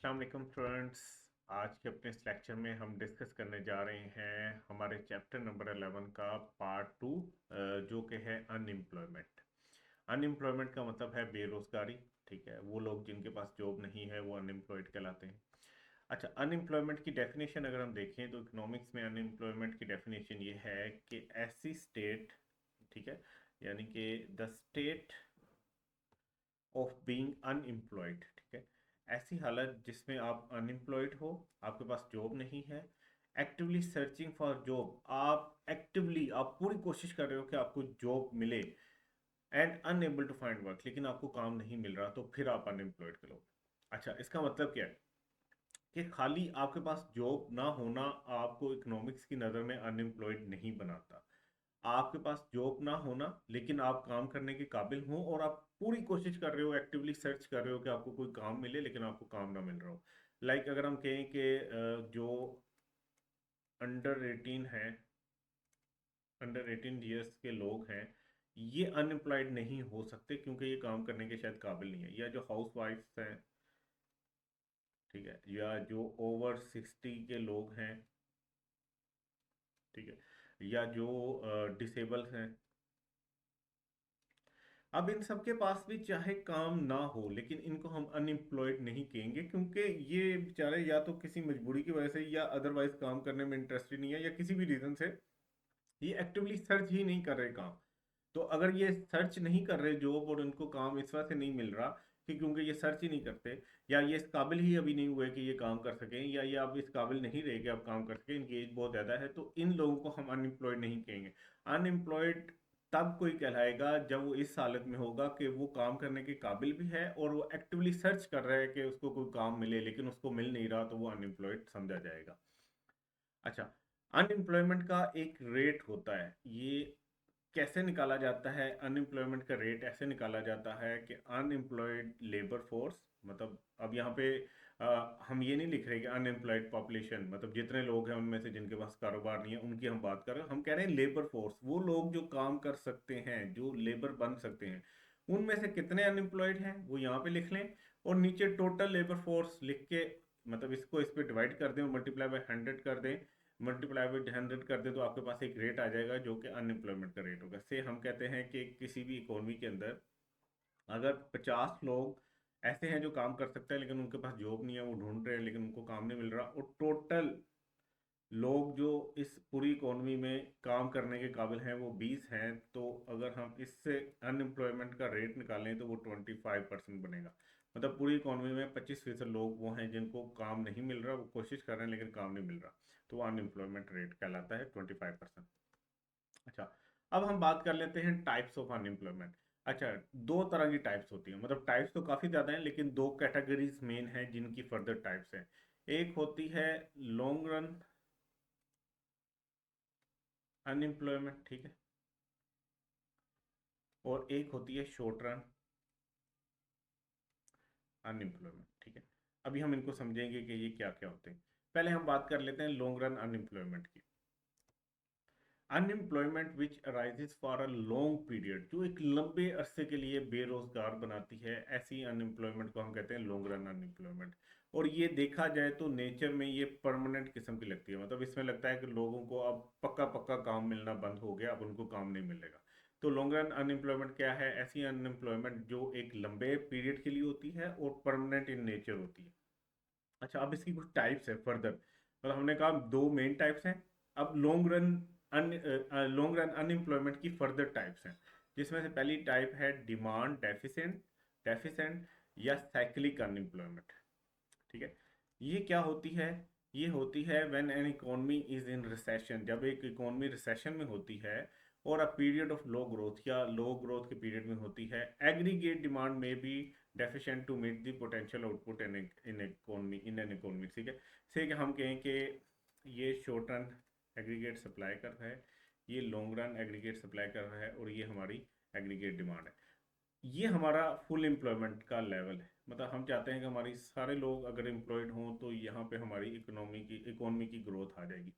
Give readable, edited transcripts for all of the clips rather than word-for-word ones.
अस्सलाम वालेकुम फ्रेंड्स। आज के अपने इस लेक्चर में हम डिस्कस करने जा रहे हैं हमारे चैप्टर नंबर 11 का पार्ट 2, जो कि है अनएम्प्लॉयमेंट। अनएम्प्लॉयमेंट का मतलब है बेरोजगारी। ठीक है, वो लोग जिनके पास जॉब नहीं है वो अनएम्प्लॉयड कहलाते हैं। अच्छा, अनएम्प्लॉयमेंट की डेफिनेशन अगर हम देखें तो इकोनॉमिक्स में अनएम्प्लॉयमेंट की डेफिनेशन ये है कि ऐसी स्टेट, ठीक है, यानी कि the state of being unemployed, ठीक है, ऐसी हालत जिसमें आप अनएम्प्लॉयड हो, आपके पास जॉब नहीं है, एक्टिवली सर्चिंग फॉर जॉब, आप पूरी कोशिश कर रहे हो कि आपको जॉब मिले, and unable to find work, लेकिन आपको काम नहीं मिल रहा, तो फिर आप अनएम्प्लॉयड करो। अच्छा, इसका मतलब क्या है कि खाली आपके पास जॉब ना होना आपको इकोनॉमिक्स की नज़र में अनएम्प्लॉयड नहीं बनाता। आपके पास जॉब ना होना लेकिन आप काम करने के काबिल हो और आप पूरी कोशिश कर रहे हो, एक्टिवली सर्च कर रहे हो कि आपको कोई काम मिले, लेकिन आपको काम ना मिल रहा हो। लाइक अगर हम कहें कि जो अंडर 18 है, अंडर 18 ईयर्स के लोग हैं, ये अनएम्प्लॉयड नहीं हो सकते क्योंकि ये काम करने के शायद काबिल नहीं है। या जो हाउस वाइफ्स हैं, ठीक है, या जो ओवर 60 के लोग हैं, ठीक है, या जो डिसेबल्स हैं। अब इन सबके पास भी चाहे काम ना हो, लेकिन इनको हम अनएम्प्लॉयड नहीं कहेंगे क्योंकि ये बेचारे या तो किसी मजबूरी की वजह से या अदरवाइज काम करने में इंटरेस्टेड नहीं है, या किसी भी रीजन से ये एक्टिवली सर्च ही नहीं कर रहे काम। तो अगर ये सर्च नहीं कर रहे जॉब और इनको काम इस वजह से नहीं मिल रहा कि क्योंकि ये सर्च ही नहीं करते, या ये इस काबिल ही अभी नहीं हुए कि ये काम कर सकें, या ये अब इस काबिल नहीं रहे कि अब काम कर सकें, इनकी एज बहुत ज़्यादा है, तो इन लोगों को हम अनएम्प्लॉयड नहीं कहेंगे। अनएम्प्लॉयड तब कोई कहलाएगा जब वो इस हालत में होगा कि वो काम करने के काबिल भी है और वो एक्टिवली सर्च कर रहा है कि उसको कोई काम मिले, लेकिन उसको मिल नहीं रहा, तो वो अनएम्प्लॉयड समझा जाएगा। अच्छा, अनएम्प्लॉयमेंट का एक रेट होता है, ये कैसे निकाला जाता है? अनएम्प्लॉयमेंट का रेट ऐसे निकाला जाता है कि अनएम्प्लॉयड लेबर फोर्स, मतलब अब यहाँ पे हम ये नहीं लिख रहे कि अनएम्प्लॉयड पॉपुलेशन, मतलब जितने लोग हैं उनमें से जिनके पास कारोबार नहीं है उनकी हम बात कर रहे हैं। हम कह रहे हैं लेबर फोर्स, वो लोग जो काम कर सकते हैं, जो लेबर बन सकते हैं, उनमें से कितने अनएम्प्लॉयड हैं वो यहाँ पे लिख लें, और नीचे टोटल लेबर फोर्स लिख के, मतलब इसको इस पे डिवाइड कर दें और मल्टीप्लाई बाय 100 कर दें, मल्टीप्लाई बाई 100 कर दे, तो आपके पास एक रेट आ जाएगा जो कि अनएम्प्लॉयमेंट का रेट होगा। से हम कहते हैं कि किसी भी इकोनॉमी के अंदर अगर 50 लोग ऐसे हैं जो काम कर सकते हैं लेकिन उनके पास जॉब नहीं है, वो ढूंढ रहे हैं लेकिन उनको काम नहीं मिल रहा, और टोटल लोग जो इस पूरी इकोनॉमी में काम करने के काबिल हैं वो 20 हैं, तो अगर हम इससे अनएम्प्लॉयमेंट का रेट निकालें तो वो 25% बनेगा। मतलब पूरी इकोनॉमी में 25% लोग वो हैं जिनको काम नहीं मिल रहा, वो कोशिश कर रहे हैं लेकिन काम नहीं मिल रहा, तो वो अनएम्प्लॉयमेंट रेट कहलाता है 25%। अच्छा, अब हम बात कर लेते हैं टाइप्स ऑफ अनएम्प्लॉयमेंट। अच्छा, दो तरह की टाइप्स होती हैं, मतलब टाइप्स तो काफ़ी ज़्यादा हैं लेकिन दो कैटेगरीज मेन हैं जिनकी फर्दर टाइप्स हैं। एक होती है लॉन्ग रन अनएम्प्लॉयमेंट, ठीक है, और एक होती है शॉर्ट रन अनएम्प्लॉयमेंट, ठीक है। अभी हम इनको समझेंगे कि ये क्या क्या होते हैं। पहले हम बात कर लेते हैं लॉन्ग रन अनएम्प्लॉयमेंट की। Unemployment which arises for a long period, जो एक लंबे अरसे के लिए बेरोजगार बनाती है, ऐसी अनएम्प्लॉयमेंट को हम कहते हैं लॉन्ग रन अनएम्प्लॉयमेंट। और ये देखा जाए तो नेचर में ये परमानेंट किस्म की लगती है, मतलब इसमें लगता है कि लोगों को अब पक्का पक्का काम मिलना बंद हो गया, अब उनको काम नहीं मिलेगा। तो लॉन्ग रन अनएम्प्लॉयमेंट क्या है? ऐसी अनएम्प्लॉयमेंट जो एक लंबे पीरियड के लिए होती है और परमानेंट इन नेचर होती है। अच्छा, अब इसकी कुछ टाइप्स है फर्दर, मतलब हमने कहा दो मेन टाइप्स हैं। अब लॉन्ग रन अनएम्प्लॉयमेंट की फर्दर टाइप्स हैं, जिसमें से पहली टाइप है डिमांड डेफिसेंट डेफिसेंट या साइक्लिक अनएम्प्लॉयमेंट, ठीक है। ये क्या होती है? ये होती है when an economy is in recession, जब एक इकोनॉमी रिसेशन में होती है और a period of low growth या लो ग्रोथ के पीरियड में होती है, एग्रीगेट डिमांड में be deficient to meet the potential output in an economy, ठीक है। से कि हम कहें कि ये शॉर्ट रन एग्रीगेट सप्लाई कर रहा है, ये लॉन्ग रन एग्रीगेट सप्लाई कर रहा है, और ये हमारी एग्रीगेट डिमांड है। ये हमारा फुल एम्प्लॉयमेंट का लेवल है, मतलब हम चाहते हैं कि हमारी सारे लोग अगर एम्प्लॉयड हों तो यहाँ पे हमारी इकोनॉमी की ग्रोथ आ जाएगी।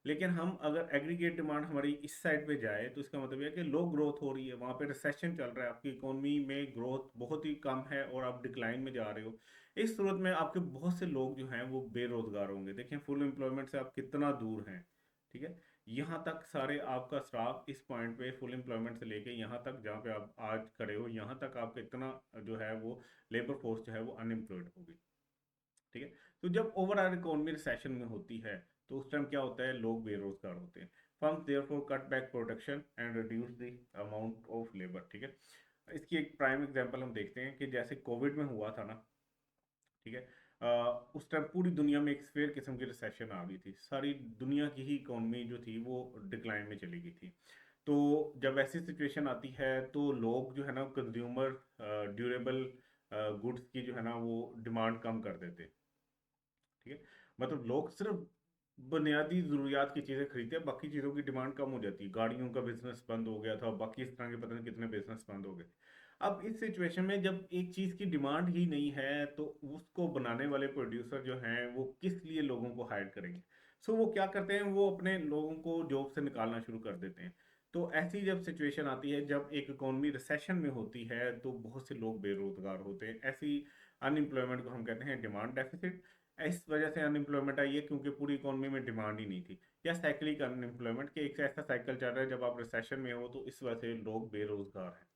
लेकिन हम अगर एग्रीगेट डिमांड हमारी इस साइड पे जाए तो इसका मतलब यह है कि लो ग्रोथ हो रही है, वहाँ पे रिसेशन चल रहा है, आपकी इकोनॉमी में ग्रोथ बहुत ही कम है और आप डिक्लाइन में जा रहे हो, इस सूरत में आपके बहुत से लोग जो हैं वो बेरोजगार होंगे। देखें फुल एम्प्लॉयमेंट से आप कितना दूर हैं, ठीक है। यहाँ तक सारे आपका स्टाफ इस पॉइंट पे फुल एम्प्लॉयमेंट से लेके यहाँ तक जहाँ पे आप आज खड़े हो, यहाँ तक आपका इतना जो है वो लेबर फोर्स जो है वो अनएम्प्लॉयड होगी, ठीक है। तो जब ओवरऑल इकोनॉमी रिसेशन में होती है तो उस टाइम क्या होता है, लोग बेरोजगार होते हैं। Firms therefore cut back production and reduce the amount of labour, ठीक है। इसकी एक प्राइम एग्जांपल हम देखते हैं कि जैसे कोविड में हुआ था ना, ठीक है। उस टाइम पूरी दुनिया में एक फेयर किस्म की रिसेशन आ गई थी, सारी दुनिया की ही इकोनॉमी जो थी वो डिक्लाइन में चली गई थी। तो जब ऐसी सिचुएशन आती है तो लोग जो है ना कंज्यूमर ड्यूरेबल गुड्स की जो है ना वो डिमांड कम कर देते, ठीक है। मतलब लोग सिर्फ बुनियादी ज़रूरियात की चीज़ें खरीदते हैं, बाकी चीज़ों की डिमांड कम हो जाती है। गाड़ियों का बिजनेस बंद हो गया था, बाकी इस तरह के पता नहीं कितने बिजनेस बंद हो गए। अब इस सिचुएशन में जब एक चीज़ की डिमांड ही नहीं है तो उसको बनाने वाले प्रोड्यूसर जो हैं वो किस लिए लोगों को हायर करेंगे। सो वो क्या करते हैं, वो अपने लोगों को जॉब से निकालना शुरू कर देते हैं। तो ऐसी जब सिचुएशन आती है, जब एक इकोनॉमी रिसेशन में होती है तो बहुत से लोग बेरोजगार होते हैं। ऐसी अनएम्प्लॉयमेंट को हम कहते हैं डिमांड डेफिसिट। इस वजह से अनएम्प्लॉयमेंट आई है क्योंकि पूरी इकोनॉमी में डिमांड ही नहीं थी। या साइक्लिक अनएम्प्लॉयमेंट के एक ऐसा साइकिल चल रहा है, जब आप रिसेशन में हो तो इस वजह से लोग बेरोजगार हैं,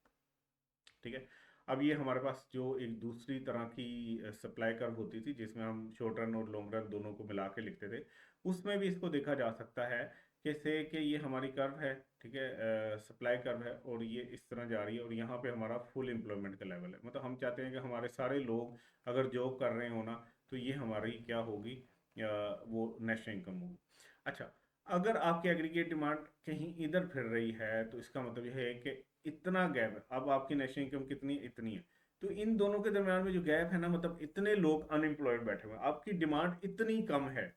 ठीक है। अब ये हमारे पास जो एक दूसरी तरह की सप्लाई कर्व होती थी जिसमें हम शॉर्ट रन और लॉन्ग रन दोनों को मिला के लिखते थे, उसमें भी इसको देखा जा सकता है कैसे कि ये हमारी कर्व है, ठीक है, सप्लाई कर्व है और ये इस तरह जा रही है और यहाँ पे हमारा फुल एम्प्लॉयमेंट का लेवल है। मतलब हम चाहते हैं कि हमारे सारे लोग अगर जॉब कर रहे हो ना तो ये हमारी क्या होगी, वो नेशनल इनकम होगी। अच्छा, अगर आपकी एग्रीगेट डिमांड कहीं इधर फिर रही है तो इसका मतलब यह है कि इतना गैप है। अब आपकी नेशनल इनकम कितनी इतनी है, तो इन दोनों के दरमियान में जो गैप है ना, मतलब इतने लोग अनएम्प्लॉयड बैठे हुए हैं, आपकी डिमांड इतनी कम है,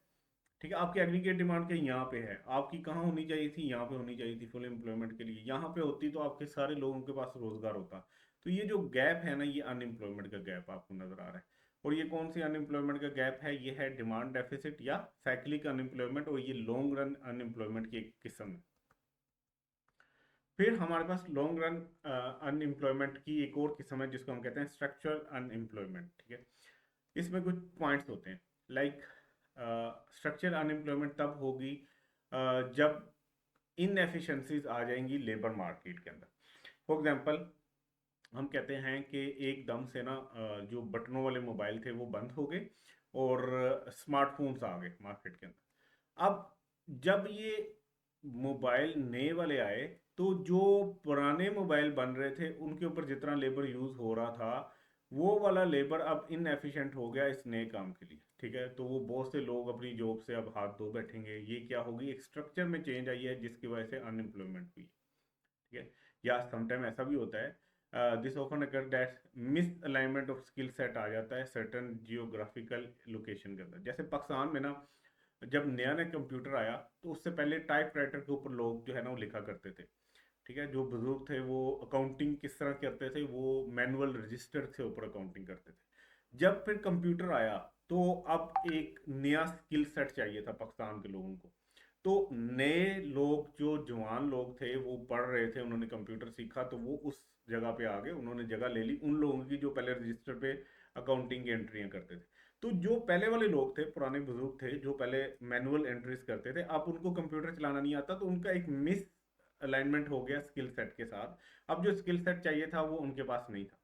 ठीक है। आपकी एग्रीगेट डिमांड कहीं यहाँ पे है, आपकी कहाँ होनी चाहिए थी, यहाँ पे होनी चाहिए थी फुल एम्प्लॉयमेंट के लिए। यहाँ पे होती तो आपके सारे लोगों के पास रोजगार होता। तो ये जो गैप है ना, ये अनएम्प्लॉयमेंट का गैप आपको नजर आ रहा है। और ये कौन सी अनएम्प्लॉयमेंट का गैप है, ये है डिमांड डेफिसिट या साइक्लिक अनएम्प्लॉयमेंट, और ये लॉन्ग रन अनएम्प्लॉयमेंट की एक किस्म है। फिर हमारे पास लॉन्ग रन अनएम्प्लॉयमेंट की एक और किस्म है जिसको हम कहते हैं स्ट्रक्चरल अनएम्प्लॉयमेंट, ठीक है। इसमें कुछ पॉइंट्स होते हैं, लाइक स्ट्रक्चरल अनएम्प्लॉयमेंट तब होगी जब इनएफिशिएंसीज आ जाएंगी लेबर मार्केट के अंदर। फॉर एग्जांपल हम कहते हैं कि एकदम से ना जो बटनों वाले मोबाइल थे वो बंद हो गए और स्मार्टफोन्स आ गए मार्केट के अंदर। अब जब ये मोबाइल नए वाले आए तो जो पुराने मोबाइल बन रहे थे उनके ऊपर जितना लेबर यूज हो रहा था, वो वाला लेबर अब इनएफिशिएंट हो गया इस नए काम के लिए, ठीक है। तो वो बहुत से लोग अपनी जॉब से अब हाथ धो बैठेंगे। ये क्या होगी, एक स्ट्रक्चर में चेंज आई है जिसकी वजह से अनएम्प्लॉयमेंट हुई, ठीक है। या समटाइम ऐसा भी होता है, this often occur that misalignment of skill set आ जाता है सर्टन जियोग्राफिकल लोकेशन के अंदर। जैसे पाकिस्तान में ना जब नया नया कंप्यूटर आया तो उससे पहले टाइपराइटर के ऊपर लोग जो है ना वो लिखा करते थे, ठीक है। जो बुजुर्ग थे वो अकाउंटिंग किस तरह करते थे, वो मैनुअल रजिस्टर से ऊपर अकाउंटिंग करते थे। जब फिर कंप्यूटर आया तो अब एक नया स्किल सेट चाहिए था पाकिस्तान के लोगों को। तो नए लोग जो जवान लोग थे वो पढ़ रहे थे, उन्होंने कंप्यूटर सीखा तो वो उस जगह पे आ गए, उन्होंने जगह ले ली उन लोगों की जो पहले रजिस्टर पे अकाउंटिंग की एंट्रियां करते थे। तो जो पहले वाले लोग थे, पुराने बुजुर्ग थे जो पहले मैनुअल एंट्रीज करते थे, अब उनको कंप्यूटर चलाना नहीं आता तो उनका एक मिस अलाइनमेंट हो गया स्किल सेट के साथ। अब जो स्किल सेट चाहिए था वो उनके पास नहीं था।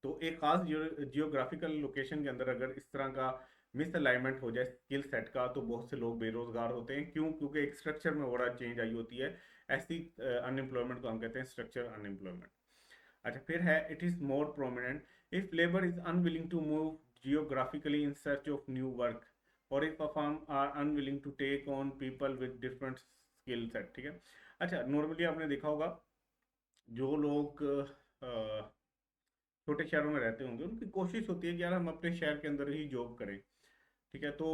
तो एक खास जियोग्राफिकल लोकेशन के अंदर अगर इस तरह का मिस अलाइनमेंट हो जाए स्किल सेट का तो बहुत से लोग बेरोजगार होते हैं। क्यों? क्योंकि एक स्ट्रक्चर में बड़ा चेंज आई होती है। ऐसी अनएम्प्लॉयमेंट को हम कहते हैं स्ट्रक्चर अनएम्प्लॉयमेंट। अच्छा, फिर है it is more prominent if labour is unwilling to move geographically in search of new work और if a firm are unwilling to take on people with different skill set, ठीक है। अच्छा, normally आपने देखा होगा जो लोग छोटे शहरों में रहते होंगे उनकी कोशिश होती है कि यार हम अपने शहर के अंदर ही जॉब करें, ठीक है। तो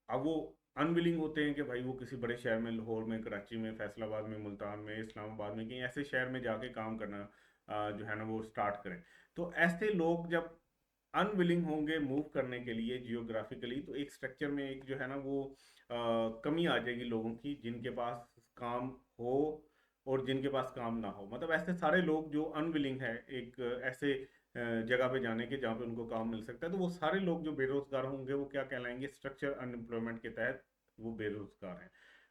अब वो अनविलिंग होते हैं कि भाई वो किसी बड़े शहर में, लाहौर में, कराची में, फैसलाबाद में, मुल्तान में, इस्लामाबाद में, कहीं ऐसे शहर में जाके काम करना जो है ना वो स्टार्ट करें। तो ऐसे लोग जब अनविलिंग होंगे मूव करने के लिए जियोग्राफिकली तो एक स्ट्रक्चर में एक जो है ना वो कमी आ जाएगी लोगों की जिनके पास काम हो और जिनके पास काम ना हो। मतलब ऐसे सारे लोग जो अनविलिंग है एक ऐसे जगह पे जाने के जहाँ पे उनको काम मिल सकता है, तो वो सारे लोग जो बेरोजगार होंगे वो क्या कहलाएंगे, स्ट्रक्चर अनएम्प्लॉयमेंट के तहत वो बेरोजगार हैं।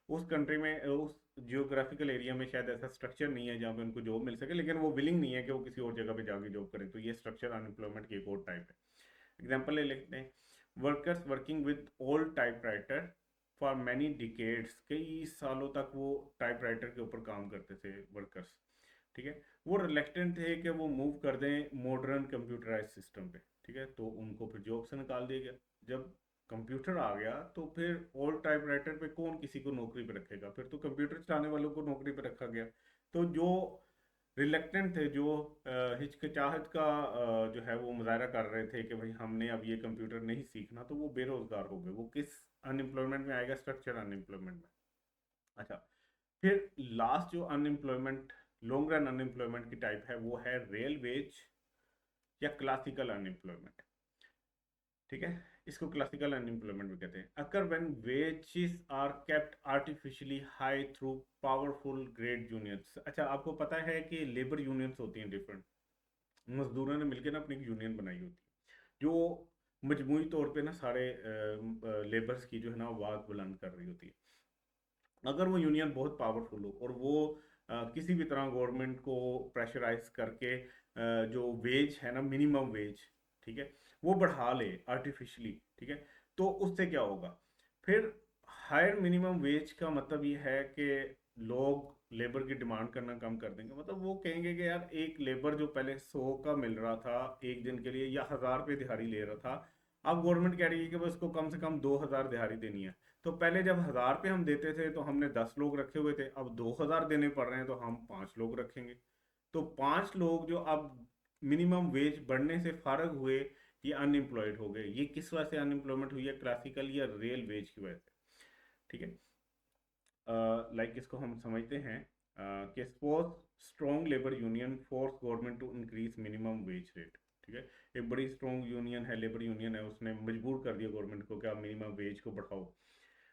उस कंट्री में, उस जियोग्राफिकल एरिया में शायद ऐसा स्ट्रक्चर नहीं है जहाँ पे उनको जॉब मिल सके, लेकिन वो विलिंग नहीं है कि वो किसी और जगह पे जाके जॉब करें, तो ये स्ट्रक्चर अनएम्प्लॉयमेंट की एक और टाइप है। एग्जाम्पल ले लेते हैं, workers working with old typewriter for many decades, कई सालों तक वो टाइपराइटर के ऊपर काम करते थे वर्कर्स, ठीक है। वो रिलेक्टेंट थे कि वो मूव कर दें मॉडर्न कंप्यूटराइज सिस्टम पे, ठीक है, तो उनको फिर जॉब से निकाल दिया गया। जब कंप्यूटर आ गया तो फिर ओल्ड टाइपराइटर पे कौन किसी को नौकरी पे रखेगा, फिर तो कंप्यूटर चलाने वालों को नौकरी पे रखा गया। तो जो रिलेक्टेंट थे, जो हिचकिचाहट का जो है वो मुजाहरा कर रहे थे कि भाई हमने अब ये कंप्यूटर नहीं सीखना, तो वो बेरोजगार हो गए। वो किस अनएम्प्लॉयमेंट में आएगा, स्ट्रक्चर अनएम्प्लॉयमेंट में। अच्छा, फिर लास्ट जो अनएम्प्लॉयमेंट, लॉन्ग रन अनएम्प्लॉयमेंट की टाइप है, वो है रियल वेज या क्लासिकल अनएम्प्लॉयमेंट, ठीक है। इसको क्लासिकल अनएम्प्लॉयमेंट भी कहते हैं। Occur when wages are kept artificially high through powerful grade unions. अच्छा, आपको पता है कि लेबर यूनियंस होती हैं डिफरेंट, मजदूरों ने मिलकर ना अपनी एक यूनियन बनाई होती है, जो मजमूई तौर पे ना सारे लेबर्स की जो है ना आवाज़ बुलंद कर रही होती है। अगर वो यूनियन बहुत पावरफुल हो और वो किसी भी तरह गवर्नमेंट को प्रेशराइज करके जो वेज है ना, मिनिमम वेज, ठीक है, वो बढ़ा ले आर्टिफिशियली, ठीक है, तो उससे क्या होगा, फिर हायर मिनिमम वेज का मतलब ये है कि लोग लेबर की डिमांड करना कम कर देंगे। मतलब वो कहेंगे कि यार एक लेबर जो पहले 100 का मिल रहा था एक दिन के लिए या 1000 रुपये दिहाड़ी ले रहा था, अब गवर्नमेंट कह रही है कि बस उसको कम से कम 2000 दिहाड़ी देनी है। तो पहले जब 1000 रुपये हम देते थे तो हमने 10 लोग रखे हुए थे, अब 2000 देने पड़ रहे हैं तो हम 5 लोग रखेंगे। तो 5 लोग जो अब मिनिमम वेज बढ़ने से फारग हुए, ये अनएम्प्लॉयड हो गए। ये किस वजह से अनएम्प्लॉयमेंट हुई है, क्लासिकल या रियल वेज की वजह से, ठीक है। लाइक इसको हम समझते हैं कि suppose strong labour union force government to increase minimum wage rate, ठीक है। एक बड़ी स्ट्रॉन्ग यूनियन है, लेबर यूनियन है, उसने मजबूर कर दिया गवर्नमेंट को कि आप मिनिमम वेज को बढ़ाओ।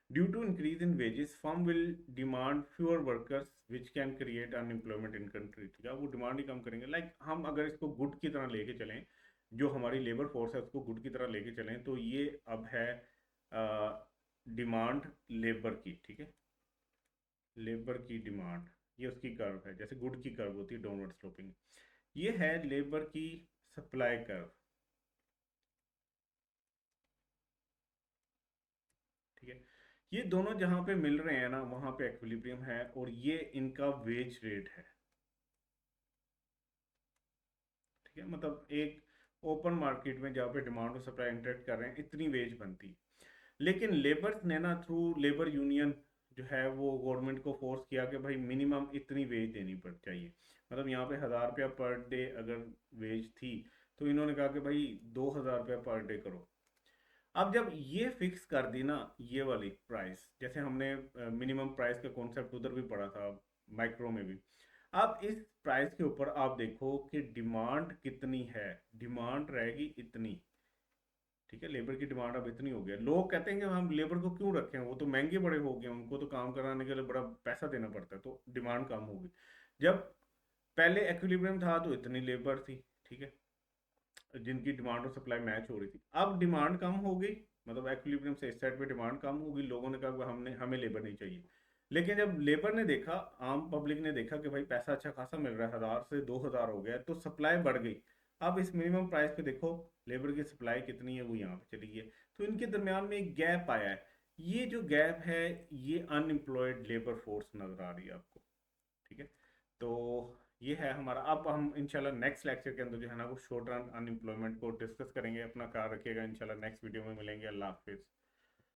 Due to increase in wages firm will demand fewer workers which can create unemployment in country, ठीक है। वो डिमांड ही कम करेंगे। लाइक हम अगर इसको गुड की तरह लेके चलें, जो हमारी लेबर फोर्स है उसको गुड की तरह लेके चलें, तो ये अब है डिमांड लेबर की, ठीक है, लेबर की डिमांड, ये उसकी कर्व है, जैसे गुड की कर्व होती है डाउनवर्ड स्लोपिंग। ये है लेबर की सप्लाई कर्व, ठीक है। ये दोनों जहां पे मिल रहे हैं ना वहां पे एक्विलिब्रियम है, और ये इनका वेज रेट है, ठीक है। मतलब एक ओपन मार्केट में जहाँ पे डिमांड और सप्लाई इंटरेक्ट कर रहे हैं, इतनी वेज बनती है। लेकिन लेबर्स ने ना थ्रू लेबर यूनियन जो है वो गवर्नमेंट को फोर्स किया कि भाई मिनिमम इतनी वेज देनी पड़ चाहिए। मतलब यहाँ पे 1000 रुपया पर डे अगर वेज थी, तो इन्होंने कहा कि भाई 2000 रुपया पर डे करो। अब जब ये फिक्स कर दी ना, ये वाली प्राइस, जैसे हमने मिनिमम प्राइस का कॉन्सेप्ट उधर भी पढ़ा था, माइक्रो में भी। अब इस प्राइस के ऊपर आप देखो कि डिमांड कितनी है, डिमांड रहेगी इतनी, ठीक है। लेबर की डिमांड अब इतनी हो गया, लोग कहते हैं कि हम लेबर को क्यों रखें, वो तो महंगे बड़े हो गए, उनको तो काम कराने के लिए बड़ा पैसा देना पड़ता है, तो डिमांड कम होगी। जब पहले एक्विलिब्रियम था तो इतनी लेबर थी, ठीक है, जिनकी डिमांड और सप्लाई मैच हो रही थी। अब डिमांड कम हो गई, मतलब एक्विलिब्रियम से इस साइड पे डिमांड कम होगी, लोगों ने कहा हमने हमें लेबर नहीं चाहिए। लेकिन जब लेबर ने देखा, आम पब्लिक ने देखा कि भाई पैसा अच्छा खासा मिल रहा है, 1000 से 2000 हो गया, तो सप्लाई बढ़ गई। अब इस मिनिमम प्राइस पे देखो लेबर की सप्लाई कितनी है, वो यहाँ पे चली गई है। तो इनके दरमियान में एक गैप आया है। ये जो गैप है, ये अनएम्प्लॉयड लेबर फोर्स नजर आ रही है आपको, ठीक है। तो ये है हमारा। अब हम इंशाल्लाह नेक्स्ट लेक्चर के अंदर जो है ना वो शॉर्ट रन अनएम्प्लॉयमेंट को डिस्कस करेंगे। अपना ख्याल रखिएगा, इंशाल्लाह नेक्स्ट वीडियो में मिलेंगे। अल्लाह हाफिज़।